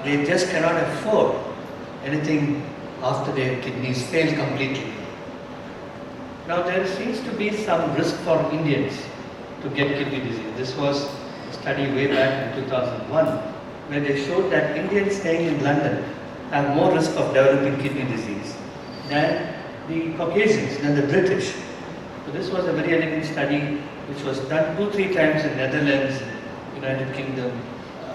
They just cannot afford anything after their kidneys fail completely. Now there seems to be some risk for Indians to get kidney disease. This was a study way back in 2001 where they showed that Indians staying in London have more risk of developing kidney disease than the Caucasians, than the British. So this was a very elegant study which was done 2-3 times in Netherlands, United Kingdom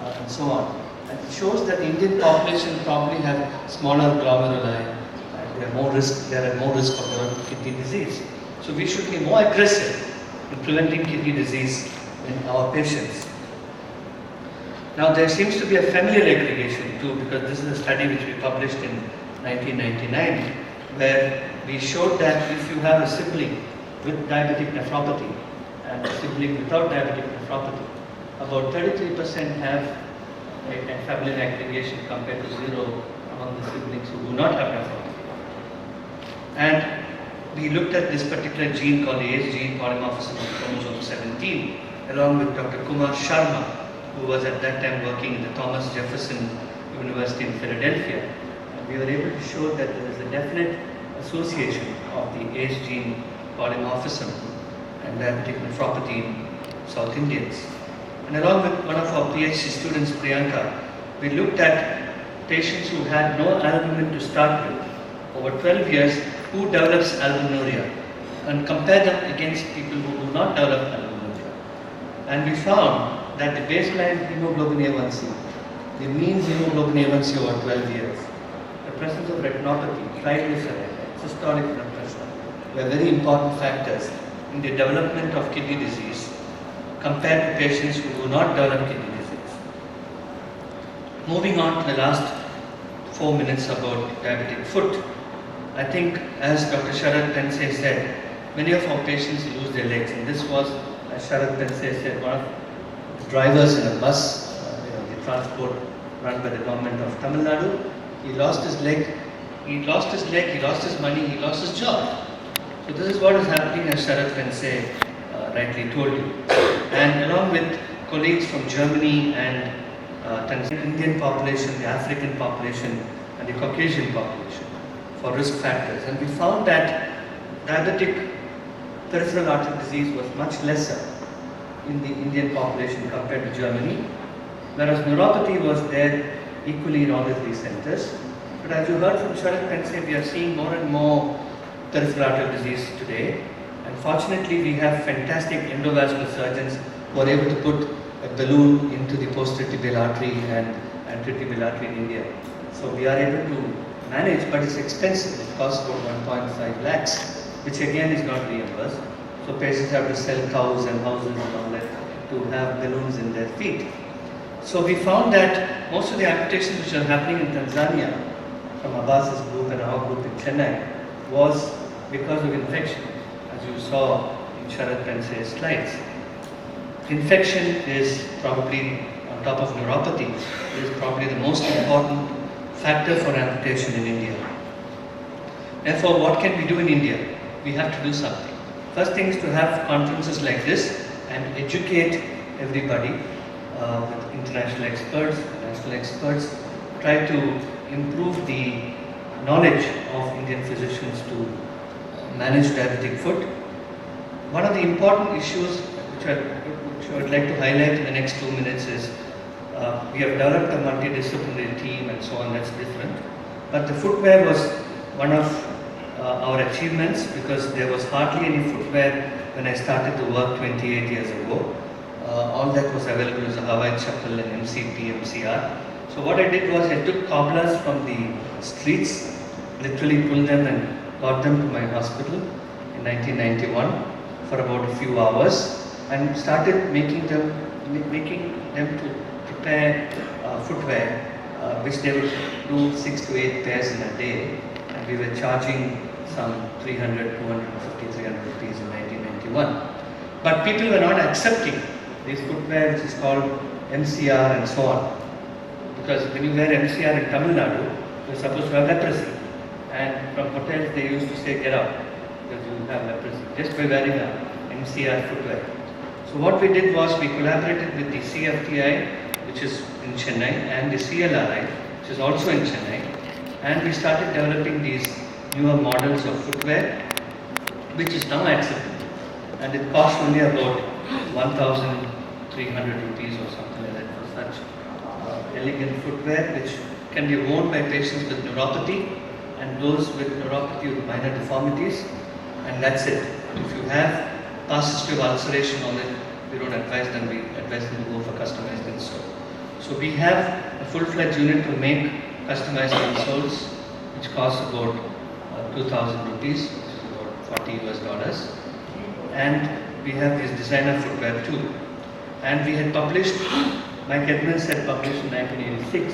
and so on. And it shows that the Indian population probably have smaller glomeruli and they are at more risk of developing kidney disease. So we should be more aggressive in preventing kidney disease in our patients. Now there seems to be a familial aggregation too, because this is a study which we published in 1999 where we showed that if you have a sibling with diabetic nephropathy and a sibling without diabetic nephropathy, about 33% have a familial aggregation compared to 0 among the siblings who do not have nephropathy. And we looked at this particular gene called the ACE gene, polymorphism of chromosome 17, along with Dr. Kumar Sharma, who was at that time working in the Thomas Jefferson University in Philadelphia. And we were able to show that there is a definite association of the ACE gene polymorphism and diabetic nephropathy in South Indians. And along with one of our PhD students, Priyanka, we looked at patients who had no albumin to start with over 12 years who develops albuminuria and compare them against people who do not develop albuminuria. And we found that the baseline hemoglobin A1C, the mean hemoglobin A1C over 12 years, the presence of retinopathy, triglyceride, systolic blood pressure were very important factors in the development of kidney disease compared to patients who do not develop kidney disease. Moving on to the last 4 minutes about diabetic foot. I think, as Dr. Sharad Pense said, many of our patients lose their legs, and this was, as Sharad Pense said, one of the drivers in a bus, the transport run by the government of Tamil Nadu. He lost his leg, he lost his money, he lost his job. So this is what is happening, as Sharad Pense rightly told you. And along with colleagues from Germany and Tanzania, Indian population, the African population and the Caucasian population for risk factors. And we found that diabetic peripheral artery disease was much lesser in the Indian population compared to Germany, whereas neuropathy was there equally in all of these centers. But as you heard from Sharad Pense, we are seeing more and more peripheral artery disease today. And fortunately, we have fantastic endovascular surgeons who are able to put a balloon into the posterior tibial artery and anterior tibial artery in India. So we are able to manage, but it's expensive. It costs about 1.5 lakhs, which again is not reimbursed. So patients have to sell cows and houses and all that to have balloons in their feet. So we found that most of the amputations which are happening in Tanzania from Abbas's group and our group in Chennai was because of infection, as you saw in Sharad Pence's slides. Infection is probably, on top of neuropathy, is probably the most important factor for amputation in India. Therefore, what can we do in India? We have to do something. First thing is to have conferences like this and educate everybody with international experts, national experts, try to improve the knowledge of Indian physicians to manage diabetic foot. One of the important issues which I would like to highlight in the next 2 minutes is we have developed a multidisciplinary team and so on, that's different. But the footwear was one of our achievements because there was hardly any footwear when I started to work 28 years ago. All that was available as a Hawaii chappal and MCP, MCR. So what I did was I took cobblers from the streets, literally pulled them and got them to my hospital in 1991 for about a few hours and started making them to prepare footwear which they would do 6 to 8 pairs in a day, and we were charging some 300, 250, 300 rupees in 1991. But people were not accepting this footwear which is called MCR and so on. Because when you wear MCR in Tamil Nadu, you're supposed to have leprosy. And from hotels they used to say, get out, because you have leprosy, just by wearing a MCR footwear. So what we did was we collaborated with the CFTI, which is in Chennai, and the CLRI, which is also in Chennai, and we started developing these newer models of footwear, which is now acceptable. And it costs only about 1,300 rupees or something like that for such elegant footwear, which can be worn by patients with neuropathy and those with neuropathy with minor deformities, and that's it. If you have persistent ulceration on it, we don't advise them, we advise them to go for customized insole. So we have a full-fledged unit to make customized insoles, which costs about 2,000 rupees, which is about $40 US. And we have this designer footwear too. And we had published, Mike Edmonds had published in 1986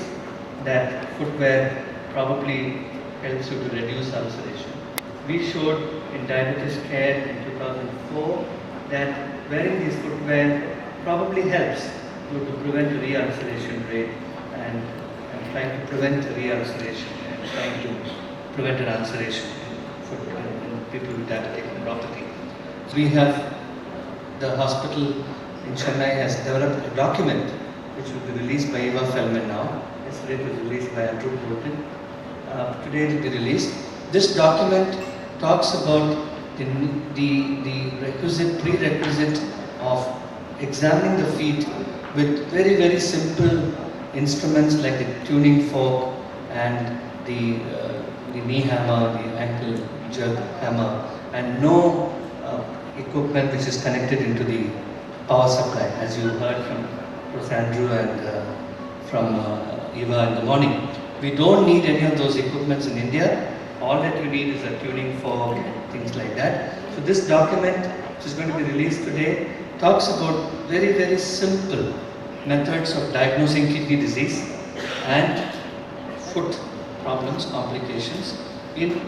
that footwear probably helps you to reduce ulceration. We showed in Diabetes Care in 2004 that wearing these footwear probably helps you to prevent a re-ulceration rate and trying to prevent re-ulceration and trying to prevent an ulceration in people with diabetic neuropathy. So we have, the hospital in Chennai has developed a document which will be released by Eva Feldman now. Yesterday it was released by Andrew Boulton. Today it will be released. This document talks about the prerequisite of examining the feet with very, very simple instruments like the tuning fork and the knee hammer, the ankle jerk hammer, and no equipment which is connected into the power supply, as you heard from Prof Andrew and from Eva in the morning. We don't need any of those equipments in India. All that you need is a tuning fork and things like that. So this document, which is going to be released today, talks about very, very simple methods of diagnosing kidney disease and foot problems, complications in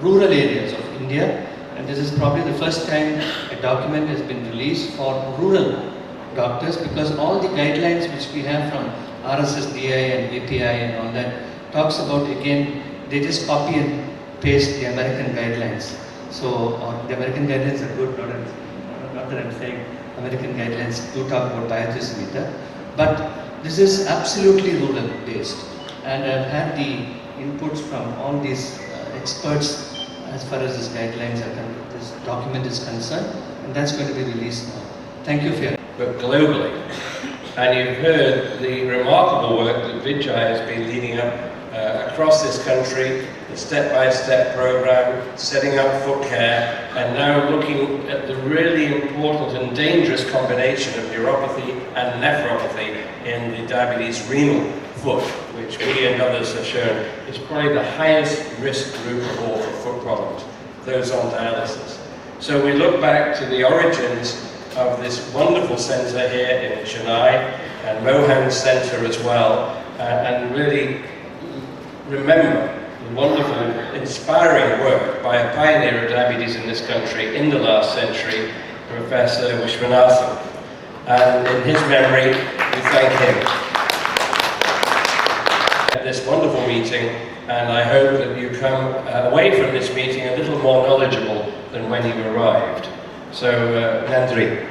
rural areas of India. And this is probably the first time a document has been released for rural doctors, because all the guidelines which we have from RSSDI and API and all that talks about, again, they just copy and paste the American guidelines. So the American guidelines are good, not that I'm saying American guidelines do talk about diabetes meter, but this is absolutely rural based. And I've had the inputs from all these experts as far as these guidelines are concerned, this document is concerned, and that's going to be released now. Thank you for your... But globally, and you've heard the remarkable work that Vijay has been leading up across this country, the step-by-step program, setting up foot care, and now looking at the really important and dangerous combination of neuropathy and nephropathy in the diabetes renal foot, which we and others have shown is probably the highest risk group of all for foot problems, those on dialysis. So we look back to the origins of this wonderful centre here in Chennai and Mohan's centre as well, and really remember the wonderful, inspiring work by a pioneer of diabetes in this country in the last century, Professor Viswanathan. And in his memory, we thank him. At this wonderful meeting, and I hope that you come away from this meeting a little more knowledgeable than when you arrived. So, Nandri.